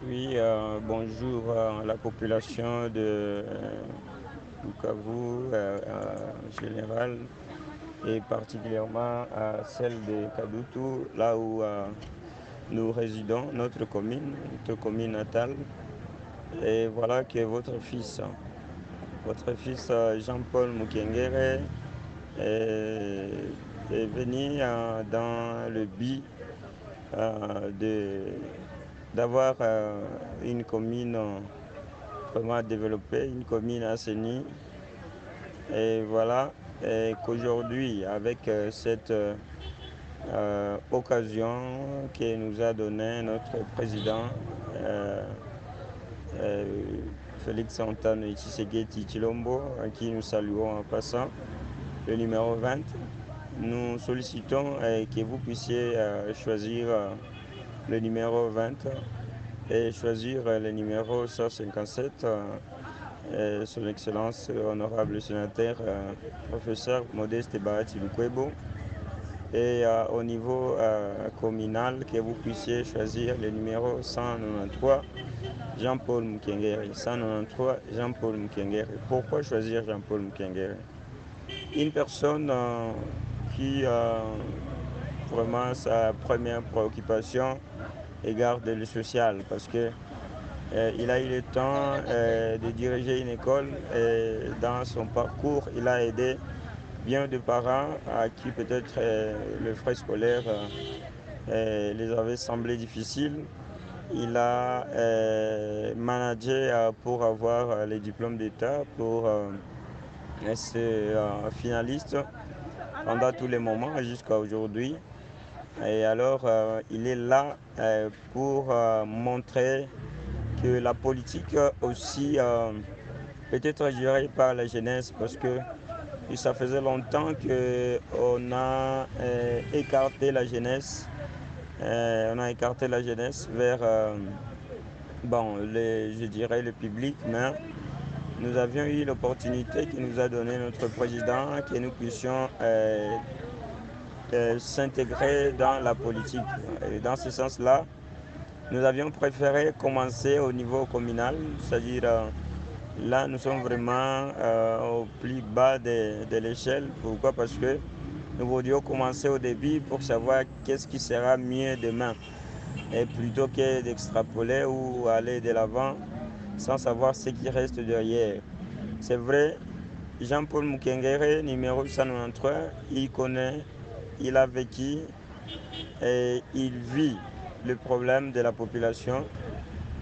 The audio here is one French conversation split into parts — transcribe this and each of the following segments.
Oui, bonjour à la population de Bukavu en général et particulièrement à celle de Kadutu, là où nous résidons, notre commune natale. Et voilà que votre fils Jean-Paul Mukengere est, est venu dans le but de d'avoir une commune vraiment développée, une commune assainie. Et voilà, et qu'aujourd'hui, avec cette occasion que nous a donné notre président euh, euh, Félix Antoine Tshisekedi Tshilombo, à qui nous saluons en passant, le numéro 20, nous sollicitons que vous puissiez choisir le numéro 20 et choisir le numéro 157, son Excellence honorable sénateur professeur Modeste Bahati Lukwebo, et au niveau communal que vous puissiez choisir le numéro 193 Jean-Paul Mukengere. 193 Jean-Paul Mukengere. Pourquoi choisir Jean-Paul Mukengere? Une personne qui vraiment sa première préoccupation est garder le social parce que il a eu le temps de diriger une école et dans son parcours, il a aidé bien de parents à qui peut-être le frais scolaire les avait semblé difficile. Il a managé pour avoir les diplômes d'État, pour être finaliste pendant tous les moments jusqu'à aujourd'hui. Et alors, il est là pour montrer que la politique aussi peut être gérée par la jeunesse parce que ça faisait longtemps qu'on a écarté la jeunesse. On a écarté la jeunesse vers, bon, je dirais le public, mais nous avions eu l'opportunité qui nous a donné notre président que nous puissions s'intégrer dans la politique. Et dans ce sens-là, nous avions préféré commencer au niveau communal, c'est-à-dire là, nous sommes vraiment au plus bas de l'échelle. Pourquoi? Parce que nous voulions commencer au début pour savoir qu'est-ce qui sera mieux demain. Et plutôt que d'extrapoler ou aller de l'avant sans savoir ce qui reste derrière. C'est vrai, Jean-Paul Mukengere, numéro 193, il connaît, il a vécu et il vit le problème de la population.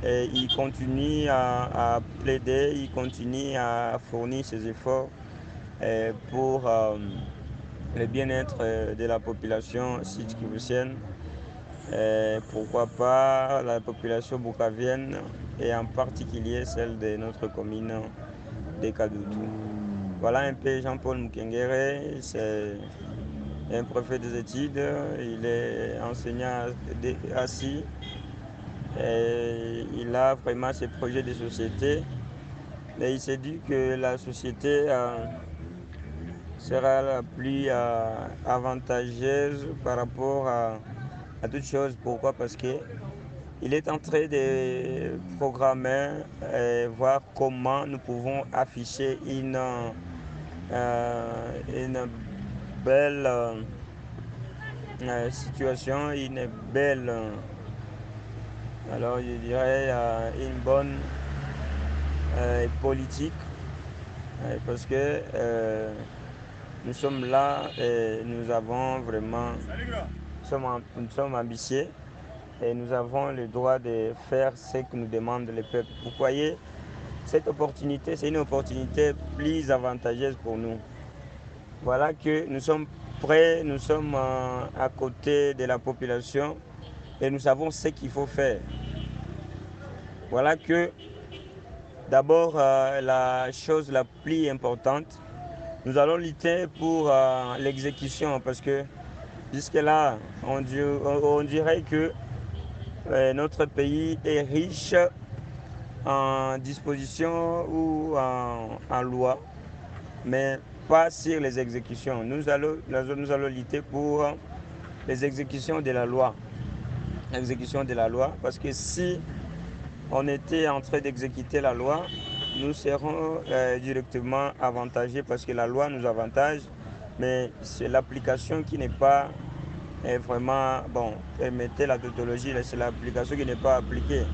Et il continue à plaider, il continue à fournir ses efforts pour le bien-être de la population sud-kivusienne, pourquoi pas la population bukavienne et en particulier celle de notre commune de Kadutu. Voilà un peu Jean-Paul Mukengere, c'est un préfet des études, il est enseignant assis. Et il a vraiment ses projets de société, mais il s'est dit que la société sera la plus avantageuse par rapport à toutes choses. Pourquoi? Parce que il est en train de programmer et voir comment nous pouvons afficher une belle situation, une belle, alors je dirais, une bonne politique, parce que nous sommes là et nous avons vraiment, nous sommes ambitieux et nous avons le droit de faire ce que nous demande le peuple. Vous voyez, cette opportunité, c'est une opportunité plus avantageuse pour nous. Voilà que nous sommes prêts, nous sommes à côté de la population et nous savons ce qu'il faut faire. Voilà que d'abord la chose la plus importante, nous allons lutter pour l'exécution parce que jusque-là, on dirait que notre pays est riche en dispositions ou en loi, mais pas sur les exécutions. Nous allons lutter pour les exécutions de la loi. L'exécution de la loi, parce que si on était en train d'exécuter la loi, nous serons directement avantagés parce que la loi nous avantage, mais c'est l'application qui n'est pas vraiment, bon, permettez la tautologie, c'est l'application qui n'est pas appliquée.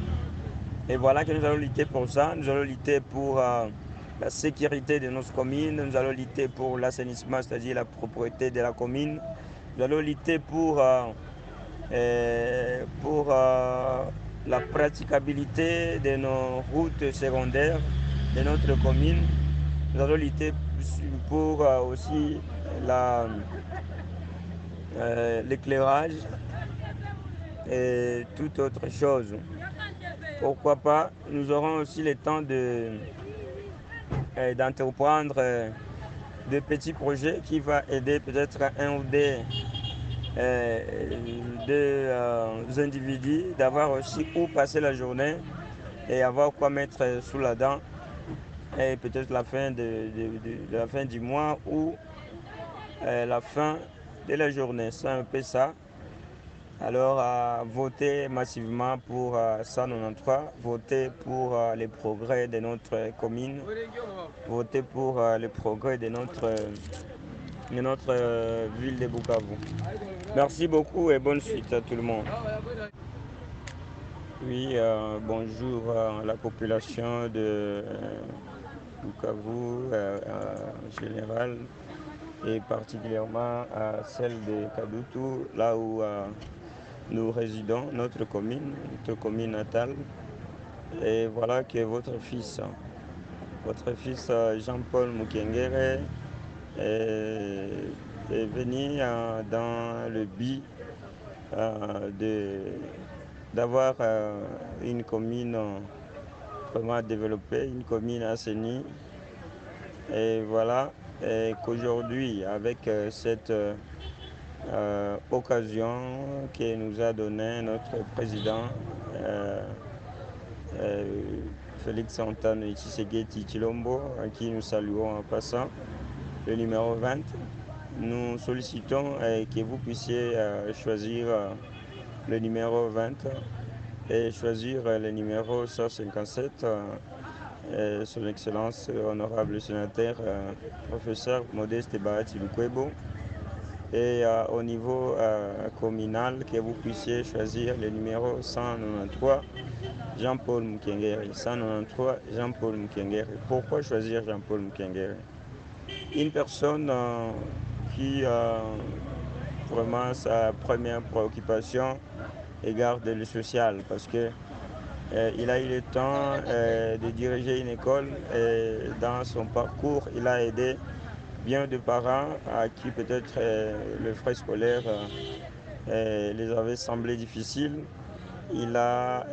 Et voilà que nous allons lutter pour ça, nous allons lutter pour la sécurité de notre commune, nous allons lutter pour l'assainissement, c'est-à-dire la propriété de la commune, nous allons lutter pour la praticabilité de nos routes secondaires de notre commune. Nous allons lutter pour aussi l'éclairage et toute autre chose. Pourquoi pas, nous aurons aussi le temps d'entreprendre de petits projets qui vont aider peut-être un ou deux individus d'avoir aussi où passer la journée et avoir quoi mettre sous la dent et peut-être la fin la fin du mois ou la fin de la journée. C'est un peu ça. Alors, votez massivement pour 193, votez pour les progrès de notre commune, votez pour les progrès de notre ville de Bukavu. Merci beaucoup et bonne suite à tout le monde. Oui, bonjour à la population de Bukavu en général et particulièrement à celle de Kadutu, là où nous résidons, notre commune natale. Et voilà que votre fils Jean-Paul Mukengere est venu dans le but d'avoir une commune vraiment développée, une commune assainie. Et voilà, et qu'aujourd'hui, avec cette occasion que nous a donné notre président Félix Antoine Tshisekedi Tshilombo, à qui nous saluons en passant, le numéro 20. Nous sollicitons que vous puissiez choisir le numéro 20 et choisir le numéro 157, son Excellence honorable sénateur professeur Modeste Bahati Lukwebo. Et au niveau communal, que vous puissiez choisir le numéro 193, Jean-Paul Mukengere. 193, Jean-Paul Mukengere. Pourquoi choisir Jean-Paul Mukengere? Une personne qui vraiment sa première préoccupation garde le social, parce que il a eu le temps de diriger une école et dans son parcours, il a aidé bien de parents à qui peut-être le frais scolaire les avait semblé difficiles. Il a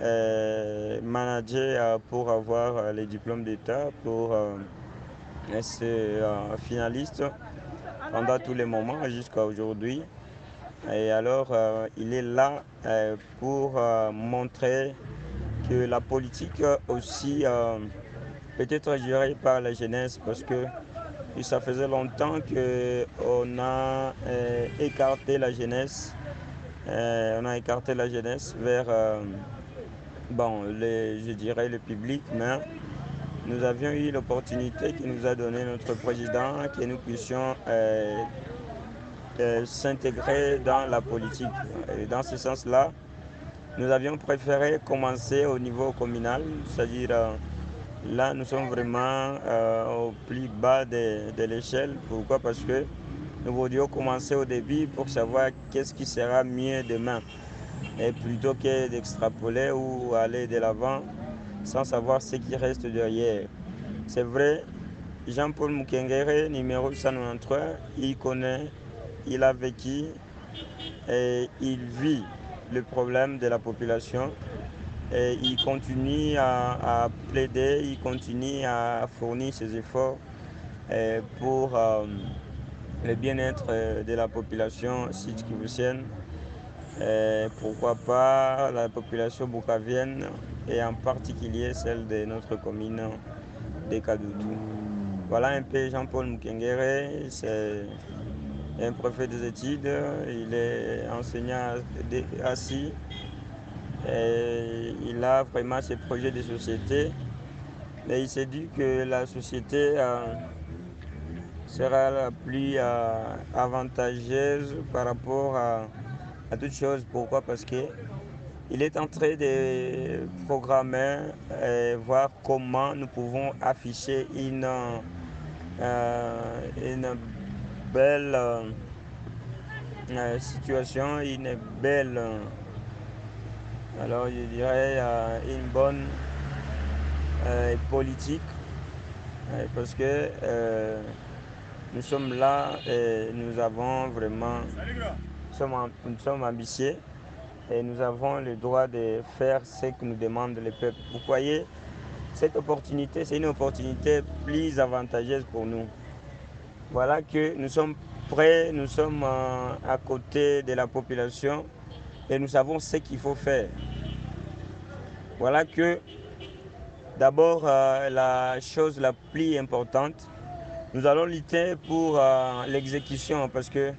managé pour avoir les diplômes d'État, pour être finaliste pendant tous les moments jusqu'à aujourd'hui. Et alors, il est là pour montrer que la politique aussi peut être gérée par la jeunesse, parce que ça faisait longtemps qu'on a écarté la jeunesse. On a écarté la jeunesse vers je dirais le public, mais nous avions eu l'opportunité que nous a donné notre président que nous puissions s'intégrer dans la politique. Et dans ce sens-là, nous avions préféré commencer au niveau communal, c'est-à-dire là nous sommes vraiment au plus bas de l'échelle. Pourquoi? Parce que nous voulions commencer au début pour savoir qu'est-ce qui sera mieux demain. Et plutôt que d'extrapoler ou aller de l'avant sans savoir ce qui reste derrière. C'est vrai, Jean-Paul Mukengere, numéro 193, il connaît, il a vécu et il vit le problème de la population. Et il continue à plaider, il continue à fournir ses efforts pour le bien-être de la population sud-kivusienne. Pourquoi pas la population bukavienne et en particulier celle de notre commune de Kadutu. Voilà un peu Jean-Paul Mukengere, c'est un prophète des études, il est enseignant assis et il a vraiment ses projets de société, mais il s'est dit que la société sera la plus avantageuse par rapport à toute chose. Pourquoi? Parce que il est en train de programmer et voir comment nous pouvons afficher une belle situation, une belle, alors je dirais, une bonne politique, parce que nous sommes là et nous avons vraiment, nous sommes ambitieux et nous avons le droit de faire ce que nous demande le peuple. Vous voyez, cette opportunité, c'est une opportunité plus avantageuse pour nous. Voilà que nous sommes prêts, nous sommes à côté de la population et nous savons ce qu'il faut faire. Voilà que d'abord la chose la plus importante, nous allons lutter pour l'exécution parce que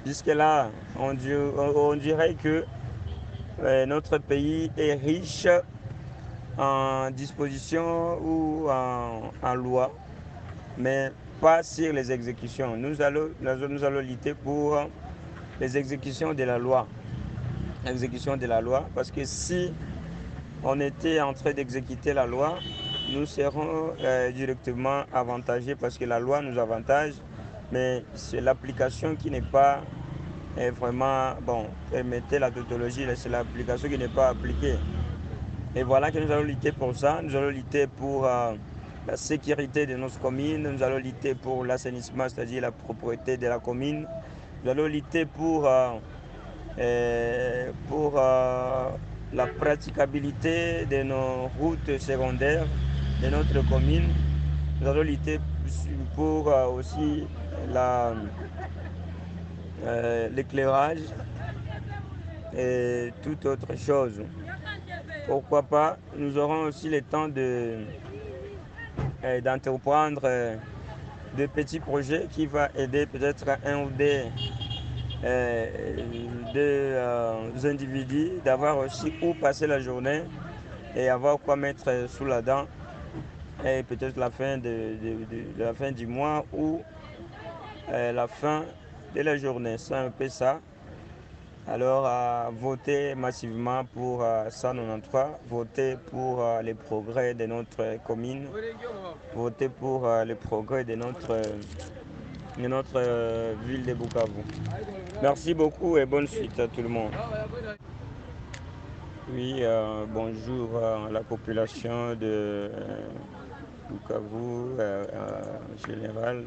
jusque-là, on dirait que notre pays est riche en dispositions ou en loi, mais pas sur les exécutions. Nous allons lutter pour les exécutions de la loi. L'exécution de la loi, parce que si on était en train d'exécuter la loi, nous serons directement avantagés parce que la loi nous avantage, mais c'est l'application qui n'est pas vraiment, bon, permettez la tautologie, c'est l'application qui n'est pas appliquée. Et voilà que nous allons lutter pour ça, nous allons lutter pour la sécurité de nos communes, nous allons lutter pour l'assainissement, c'est-à-dire la propriété de la commune, nous allons lutter pour la praticabilité de nos routes secondaires de notre commune. Nous allons lutter pour aussi l'éclairage et toute autre chose. Pourquoi pas, nous aurons aussi le temps d'entreprendre de petits projets qui vont aider peut-être un ou deux individus d'avoir aussi où passer la journée et avoir quoi mettre sous la dent et peut-être la fin la fin du mois ou la fin de la journée. C'est un peu ça. Alors, voter massivement pour 193, voter pour les progrès de notre commune, voter pour les progrès de notre ville de Bukavu. Merci beaucoup et bonne suite à tout le monde. Oui, bonjour à la population de Bukavu en général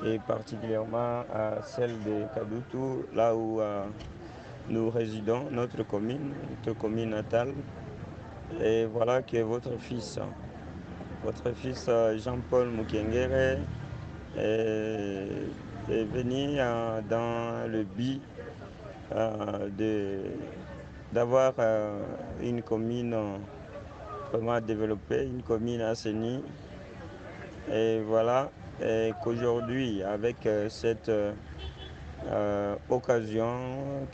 et particulièrement à celle de Kadutu, là où nous résidons, notre commune natale. Et voilà que votre fils Jean-Paul Mukengere est venu dans le but d'avoir une commune vraiment développée, une commune assainie. Et voilà qu'aujourd'hui, avec cette occasion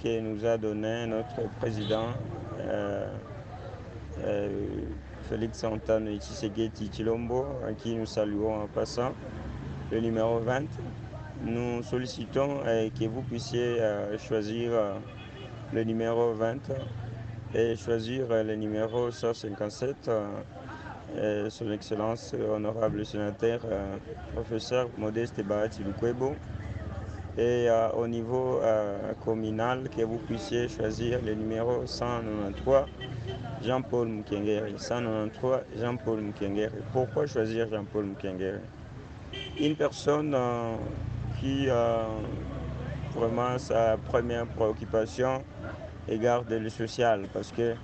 que nous a donné notre président Félix Antoine Tshisekedi-Tshilombo, à qui nous saluons en passant, le numéro 20. Nous sollicitons que vous puissiez choisir le numéro 20 et choisir le numéro 157, son Excellence honorable sénateur professeur Modeste Bahati Lukwebo. Et au niveau communal, que vous puissiez choisir le numéro 193, Jean-Paul Mukengere. 193, Jean-Paul Mukengere. Pourquoi choisir Jean-Paul Mukengere? Une personne qui vraiment sa première préoccupation égard le social, parce que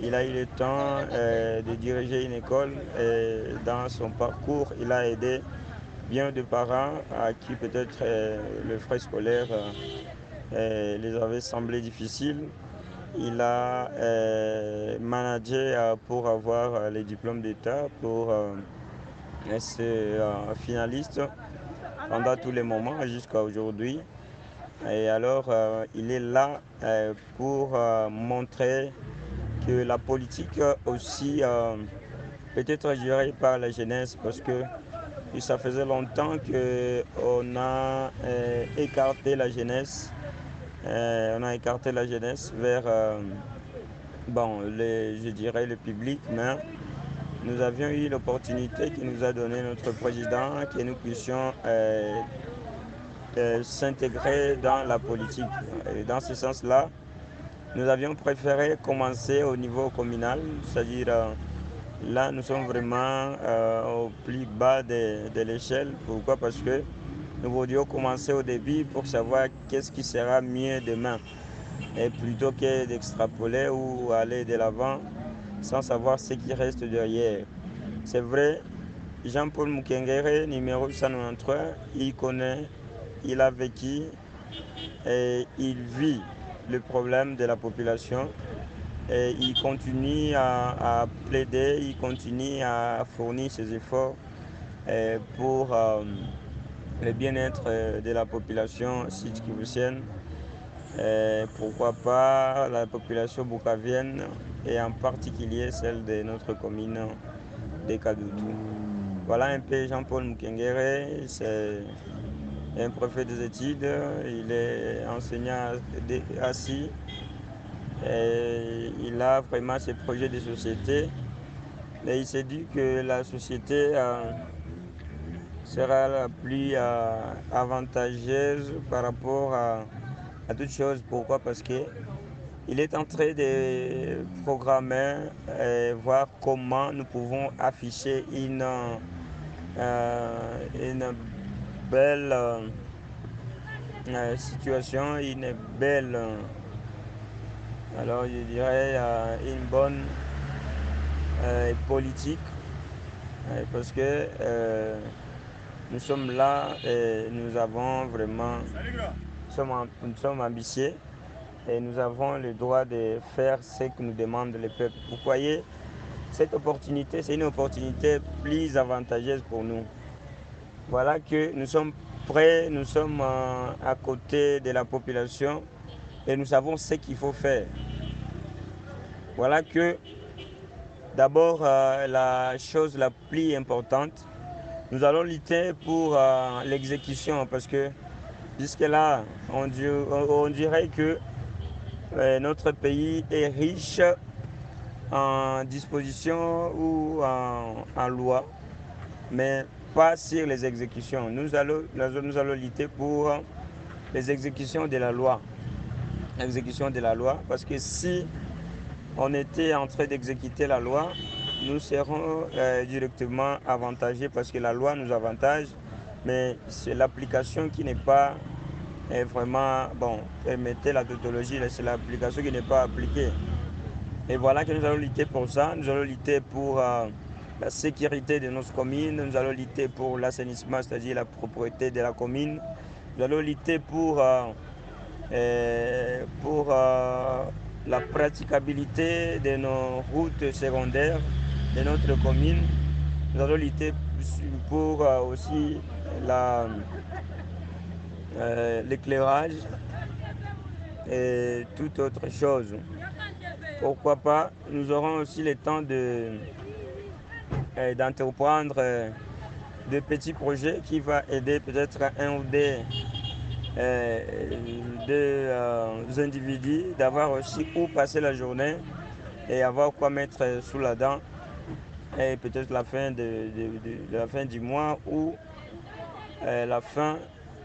il a eu le temps de diriger une école et dans son parcours, il a aidé bien de parents à qui peut-être le frais scolaire les avait semblé difficiles. Il a managé pour avoir les diplômes d'État, pour être finaliste pendant tous les moments jusqu'à aujourd'hui. Et alors, il est là pour montrer que la politique aussi peut être gérée par la jeunesse parce que ça faisait longtemps qu'on a écarté la jeunesse. On a écarté la jeunesse vers je dirais le public, mais nous avions eu l'opportunité qui nous a donné notre président que nous puissions s'intégrer dans la politique. Et dans ce sens-là, nous avions préféré commencer au niveau communal, c'est-à-dire là nous sommes vraiment au plus bas de l'échelle. Pourquoi? Parce que nous voulions commencer au début pour savoir qu'est-ce qui sera mieux demain. Et plutôt que d'extrapoler ou aller de l'avant sans savoir ce qui reste derrière. C'est vrai, Jean-Paul Mukengere, numéro 193, il connaît, il a vécu et il vit le problème de la population et il continue à plaider, il continue à fournir ses efforts pour le bien-être de la population sud-kivusienne. Pourquoi pas la population bukavienne et en particulier celle de notre commune de Kadoutou. Voilà un peu Jean-Paul Mukengere, c'est un préfet des études, il est enseignant assis et il a vraiment ses projets de société. Et il s'est dit que la société sera la plus avantageuse par rapport à toute chose. Pourquoi? Parce que il est en train de programmer et voir comment nous pouvons afficher une belle situation, une belle, alors je dirais, une bonne politique, parce que nous sommes là et nous avons vraiment, nous sommes ambitieux et nous avons le droit de faire ce que nous demande le peuple. Vous voyez, cette opportunité, c'est une opportunité plus avantageuse pour nous. Voilà que nous sommes prêts, nous sommes à côté de la population et nous savons ce qu'il faut faire. Voilà que d'abord la chose la plus importante, nous allons lutter pour l'exécution parce que jusque-là, on dirait que notre pays est riche en dispositions ou en loi, mais pas sur les exécutions. Nous allons lutter pour les exécutions de la loi. L'exécution de la loi, parce que si on était en train d'exécuter la loi, nous serons directement avantagés parce que la loi nous avantage, mais c'est l'application qui n'est pas vraiment, permettez la tautologie, c'est l'application qui n'est pas appliquée. Et voilà que nous allons lutter pour ça, nous allons lutter pour la sécurité de notre commune, nous allons lutter pour l'assainissement, c'est-à-dire la propriété de la commune, nous allons lutter pour la praticabilité de nos routes secondaires de notre commune. Nous allons lutter pour aussi l'éclairage et toute autre chose. Pourquoi pas, nous aurons aussi le temps d'entreprendre de petits projets qui vont aider peut-être un ou deux individus d'avoir aussi où passer la journée et avoir quoi mettre sous la dent et peut-être la fin la fin du mois ou la fin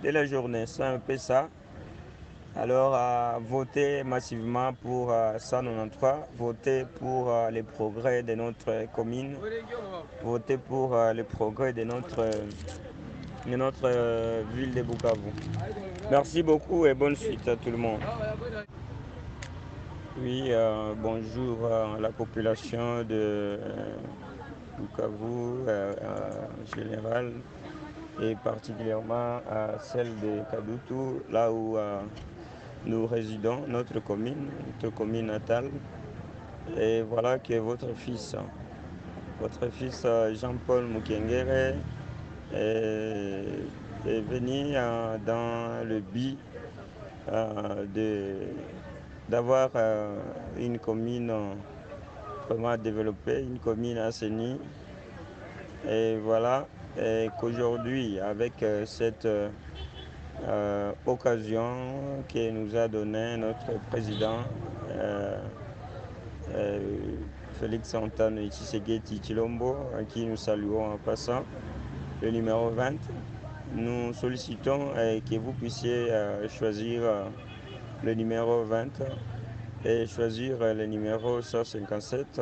de la journée. C'est un peu ça. Alors, voter massivement pour 193, voter pour les progrès de notre commune, voter pour les progrès de notre ville de Bukavu. Merci beaucoup et bonne suite à tout le monde. Oui, bonjour à la population de Bukavu en général et particulièrement à celle de Kadoutou, là où nous résidons, notre commune natale. Et voilà que votre fils Jean-Paul Mukengere est venu dans le but d'avoir une commune vraiment développée, une commune assainie. Et voilà, et qu'aujourd'hui, avec cette occasion que nous a donné notre président euh, Félix Antoine Tshisekedi Tshilombo, à qui nous saluons en passant, le numéro 20, nous sollicitons que vous puissiez choisir le numéro 20 et choisir le numéro 157,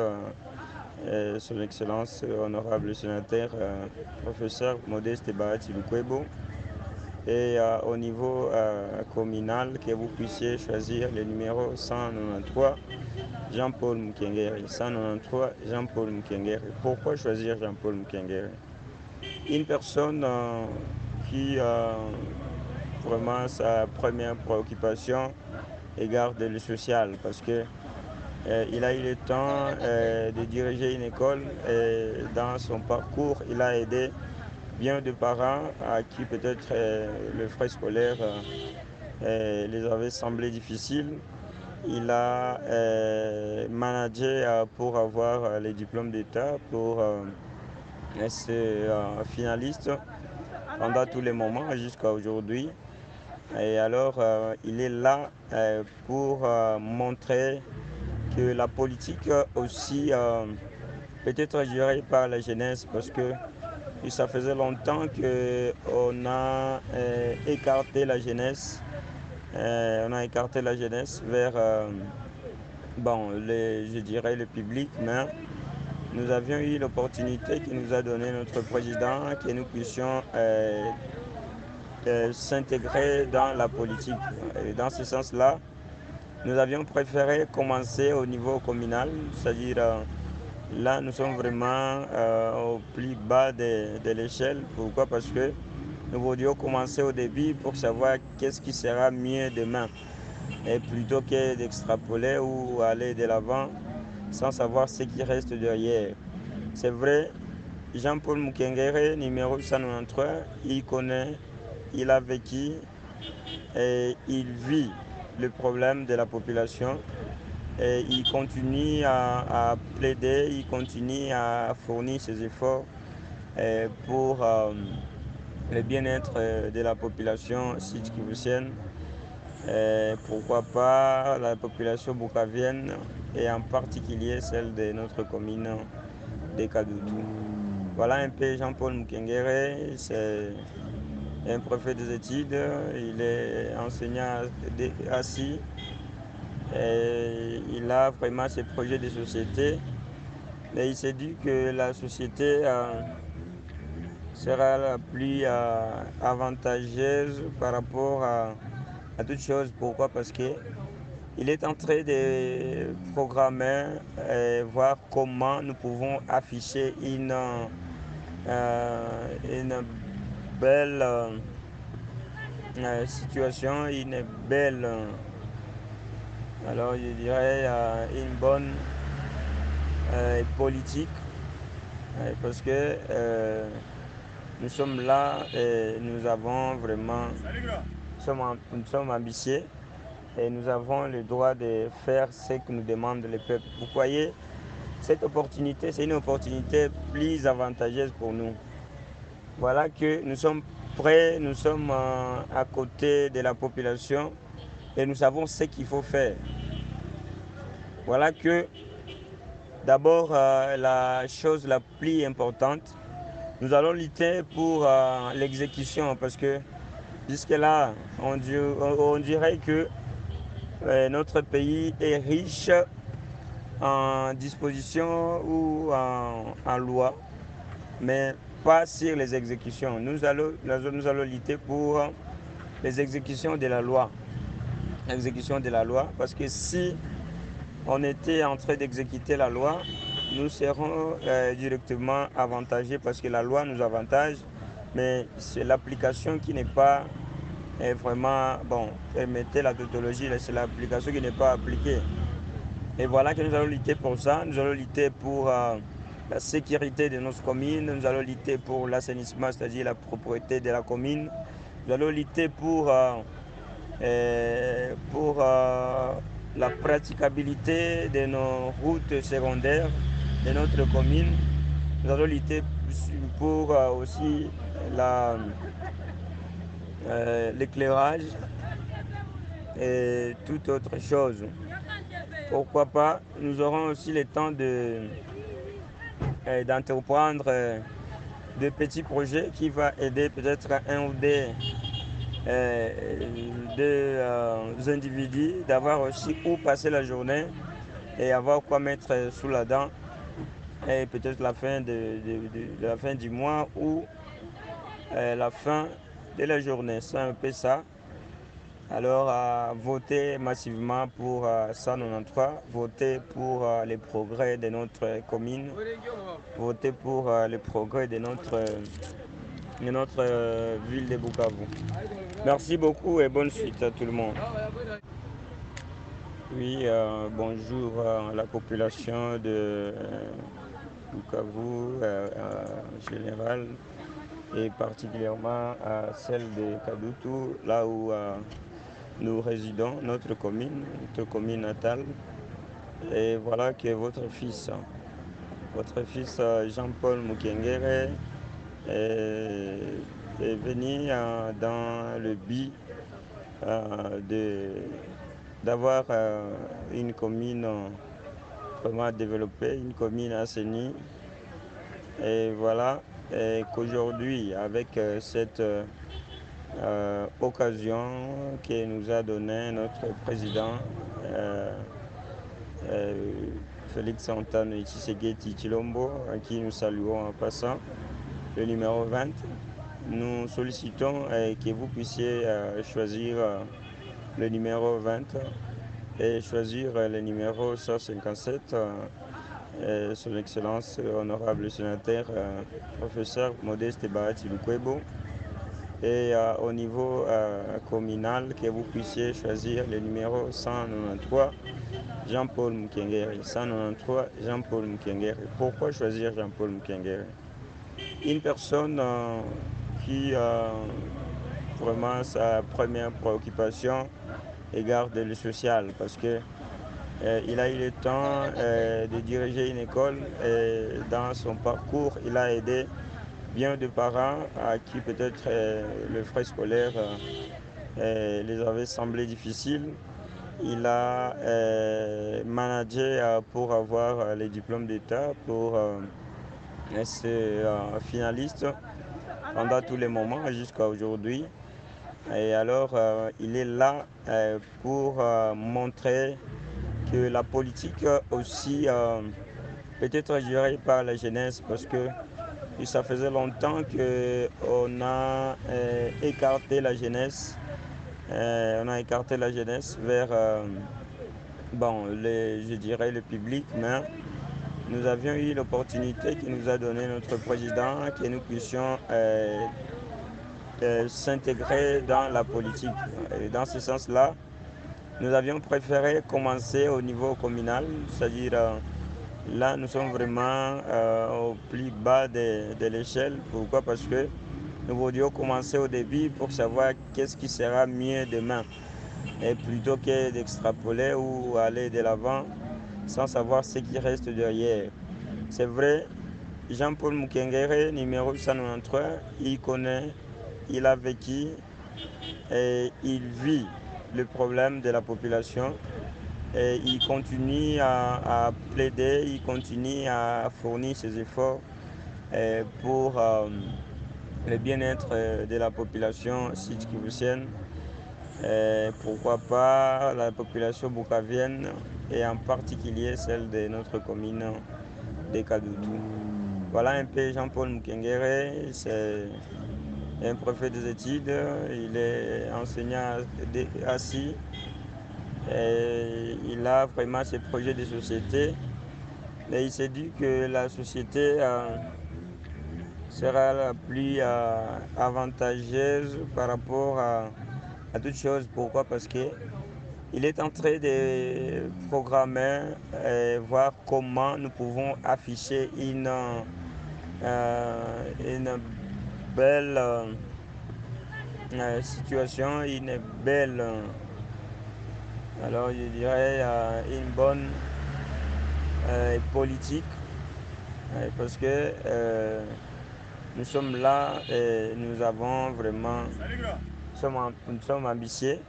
son Excellence honorable sénateur professeur Modeste Bahati Lukwebo, et au niveau communal que vous puissiez choisir le numéro 193 Jean-Paul Mukengere. 193 Jean-Paul Mukengere. Pourquoi choisir Jean-Paul Mukengere? Une personne qui vraiment sa première préoccupation garde le social, parce que il a eu le temps de diriger une école et dans son parcours, il a aidé bien de parents à qui peut-être le frais scolaire les avait semblé difficiles. Il a managé pour avoir les diplômes d'État, pour être finaliste pendant tous les moments jusqu'à aujourd'hui. Et alors, il est là pour montrer que la politique aussi peut être gérée par la jeunesse, parce que ça faisait longtemps qu'on a écarté la jeunesse. On a écarté la jeunesse vers je dirais le public, mais nous avions eu l'opportunité que nous a donné notre président que nous puissions s'intégrer dans la politique. Et dans ce sens-là, nous avions préféré commencer au niveau communal, c'est-à-dire là nous sommes vraiment au plus bas de l'échelle. Pourquoi? Parce que nous voulions commencer au début pour savoir qu'est-ce qui sera mieux demain, et plutôt que d'extrapoler ou aller de l'avant sans savoir ce qui reste derrière. C'est vrai, Jean-Paul Mukengere, numéro 193, il connaît, il a vécu et il vit le problème de la population, et il continue à plaider, il continue à fournir ses efforts pour le bien-être de la population sud-kivusienne, pourquoi pas la population bukavienne, et en particulier celle de notre commune de Kadoudou. Voilà un peu Jean-Paul Mukengere. C'est un prophète des études, il est enseignant assis, et il a vraiment ses projets de société, mais il s'est dit que la société sera la plus avantageuse par rapport à toute chose. Pourquoi? Parce que il est en train de programmer et voir comment nous pouvons afficher une belle situation, une belle, alors je dirais une bonne politique, parce que nous sommes là et nous avons vraiment, nous sommes ambitieux et nous avons le droit de faire ce que nous demande le peuple. Vous voyez, cette opportunité, c'est une opportunité plus avantageuse pour nous. Voilà que nous sommes prêts, nous sommes à côté de la population et nous savons ce qu'il faut faire. Voilà que d'abord la chose la plus importante, nous allons lutter pour l'exécution, parce que jusque-là, on dirait que notre pays est riche en dispositions ou en loi, mais pas sur les exécutions. Nous allons lutter pour les exécutions de la loi. L'exécution de la loi, parce que si on était en train d'exécuter la loi, nous serons directement avantagés, parce que la loi nous avantage, mais c'est l'application qui n'est pas vraiment, permettez la tautologie, c'est l'application qui n'est pas appliquée. Et voilà que nous allons lutter pour ça. Nous allons lutter pour la sécurité de notre commune. Nous allons lutter pour l'assainissement, c'est-à-dire la propriété de la commune. Nous allons lutter pour la praticabilité de nos routes secondaires de notre commune. Nous allons lutter pour aussi l'éclairage et toute autre chose. Pourquoi pas, nous aurons aussi le temps d'entreprendre de petits projets qui vont aider peut-être un ou deux individus d'avoir aussi où passer la journée et avoir quoi mettre sous la dent et peut-être la la fin du mois ou la fin de la journée. C'est un peu ça. Alors, voter massivement pour 193, voter pour les progrès de notre commune, voter pour les progrès de notre ville de Bukavu. Merci beaucoup et bonne suite à tout le monde. Oui, bonjour à la population de Bukavu en général et particulièrement à celle de Kadutu, là où nous résidons, notre commune natale. Et voilà que votre fils Jean-Paul Mukengere est venu dans le but d'avoir une commune vraiment développée, une commune assainie. Et voilà, et qu'aujourd'hui, avec cette occasion que nous a donné notre président Félix Antoine Tshisekedi Tshilombo, à qui nous saluons en passant, le numéro 20, nous sollicitons que vous puissiez choisir le numéro 20 et choisir le numéro 157, son Excellence honorable sénateur professeur Modeste Bahati Lukwebo, et au niveau communal que vous puissiez choisir le numéro 193 Jean-Paul Mukengere. 193 Jean-Paul Mukengere. Pourquoi choisir Jean-Paul Mukengere? Une personne qui vraiment sa première préoccupation égard le social, parce que il a eu le temps de diriger une école et dans son parcours il a aidé bien de parents à qui peut-être le frais scolaire les avait semblé difficiles. Il a managé pour avoir les diplômes d'État, pour être finaliste pendant tous les moments jusqu'à aujourd'hui. Et alors, il est là pour montrer que la politique aussi peut être gérée par la jeunesse, parce que ça faisait longtemps qu'on a écarté la jeunesse. On a écarté la jeunesse vers je dirais le public, mais nous avions eu l'opportunité qui nous a donné notre président que nous puissions s'intégrer dans la politique. Et dans ce sens-là, nous avions préféré commencer au niveau communal, c'est-à-dire là nous sommes vraiment au plus bas de l'échelle. Pourquoi? Parce que nous voulions commencer au début pour savoir qu'est-ce qui sera mieux demain. Et plutôt que d'extrapoler ou aller de l'avant sans savoir ce qui reste derrière. C'est vrai, Jean-Paul Mukengere, numéro 193, il connaît, il a vécu et il vit le problème de la population et il continue à plaider, il continue à fournir ses efforts pour le bien-être de la population sud-kivusienne. Pourquoi pas la population bukavienne et en particulier celle de notre commune de Kadutu. Voilà un peu Jean-Paul Mukengere, c'est un préfet des études, il est enseignant assis et il a vraiment ses projets de société. Et il s'est dit que la société sera la plus avantageuse par rapport à toute chose. Pourquoi? Parce que il est en train de programmer et voir comment nous pouvons afficher une belle situation, une belle Alors je dirais une bonne politique, parce que nous sommes là et nous avons vraiment, nous sommes ambitieux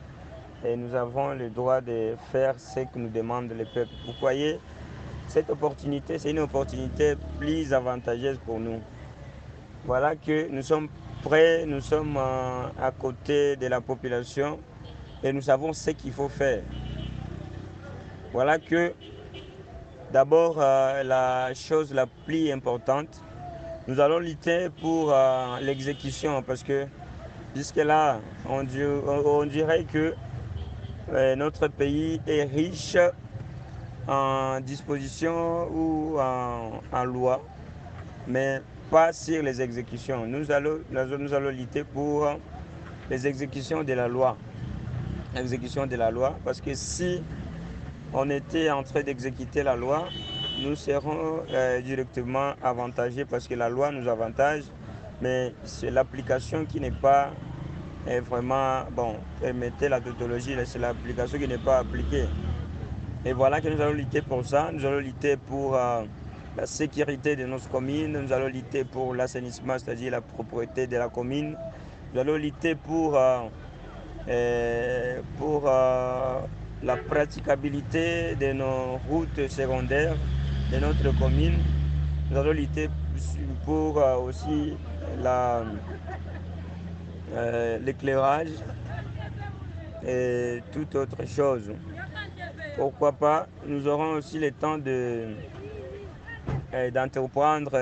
et nous avons le droit de faire ce que nous demande le peuple. Vous voyez, cette opportunité, c'est une opportunité plus avantageuse pour nous. Voilà que nous sommes prêts, nous sommes à côté de la population et nous savons ce qu'il faut faire. Voilà que d'abord la chose la plus importante, nous allons lutter pour l'exécution parce que jusque-là, on dirait que notre pays est riche en dispositions ou en loi, mais pas sur les exécutions. Nous allons lutter pour les exécutions de la loi. L'exécution de la loi, parce que si on était en train d'exécuter la loi, nous serons directement avantagés parce que la loi nous avantage, mais c'est l'application qui n'est pas vraiment, bon, permettez la tautologie, c'est l'application qui n'est pas appliquée. Et voilà que nous allons lutter pour ça, nous allons lutter pour la sécurité de nos communes, nous allons lutter pour l'assainissement, c'est-à-dire la propriété de la commune, nous allons lutter pour la praticabilité de nos routes secondaires de notre commune. Nous allons lutter pour aussi l'éclairage et toute autre chose. Pourquoi pas, nous aurons aussi le temps d'entreprendre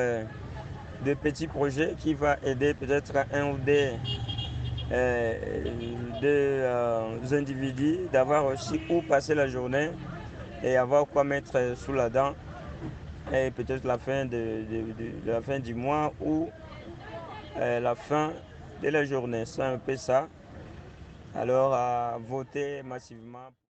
de petits projets qui vont aider peut-être un ou deux individus d'avoir aussi où passer la journée et avoir quoi mettre sous la dent et peut-être la fin du mois ou la fin de la journée. C'est un peu ça. Alors à voter massivement.